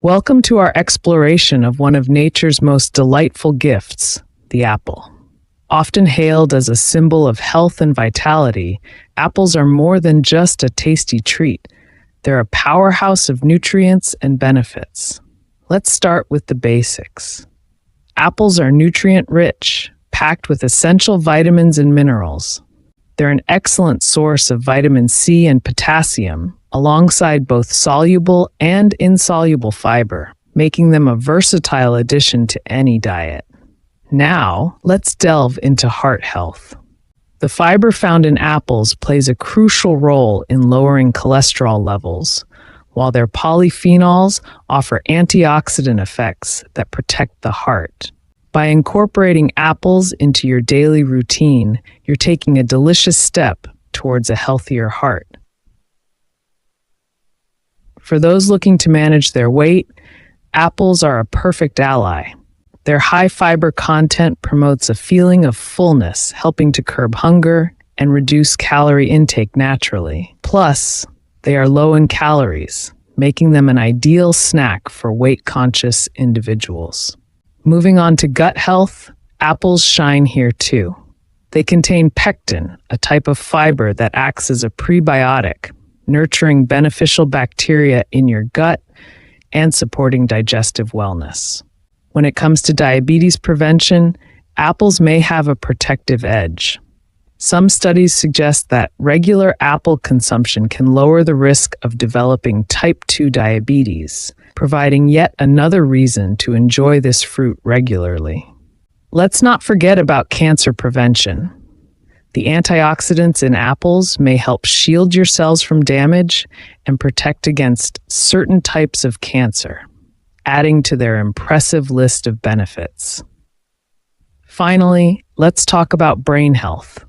Welcome to our exploration of one of nature's most delightful gifts, the apple. Often hailed as a symbol of health and vitality, apples are more than just a tasty treat. They're a powerhouse of nutrients and benefits. Let's start with the basics. Apples are nutrient-rich, packed with essential vitamins and minerals. They're an excellent source of vitamin C and potassium, alongside both soluble and insoluble fiber, making them a versatile addition to any diet. Now, let's delve into heart health. The fiber found in apples plays a crucial role in lowering cholesterol levels, while their polyphenols offer antioxidant effects that protect the heart. By incorporating apples into your daily routine, you're taking a delicious step towards a healthier heart. For those looking to manage their weight, apples are a perfect ally. Their high fiber content promotes a feeling of fullness, helping to curb hunger and reduce calorie intake naturally. Plus, they are low in calories, making them an ideal snack for weight-conscious individuals. Moving on to gut health, apples shine here too. They contain pectin, a type of fiber that acts as a prebiotic, nurturing beneficial bacteria in your gut and supporting digestive wellness. When it comes to diabetes prevention, apples may have a protective edge. Some studies suggest that regular apple consumption can lower the risk of developing type 2 diabetes, providing yet another reason to enjoy this fruit regularly. Let's not forget about cancer prevention. The antioxidants in apples may help shield your cells from damage and protect against certain types of cancer, adding to their impressive list of benefits. Finally, let's talk about brain health.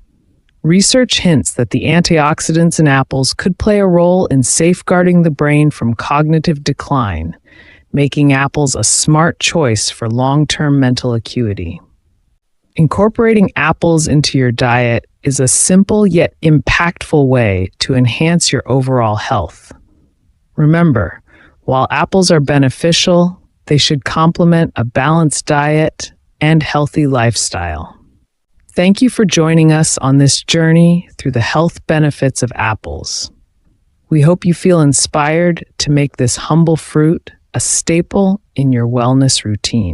Research hints that the antioxidants in apples could play a role in safeguarding the brain from cognitive decline, making apples a smart choice for long-term mental acuity. Incorporating apples into your diet is a simple yet impactful way to enhance your overall health. Remember, while apples are beneficial, they should complement a balanced diet and healthy lifestyle. Thank you for joining us on this journey through the health benefits of apples. We hope you feel inspired to make this humble fruit a staple in your wellness routine.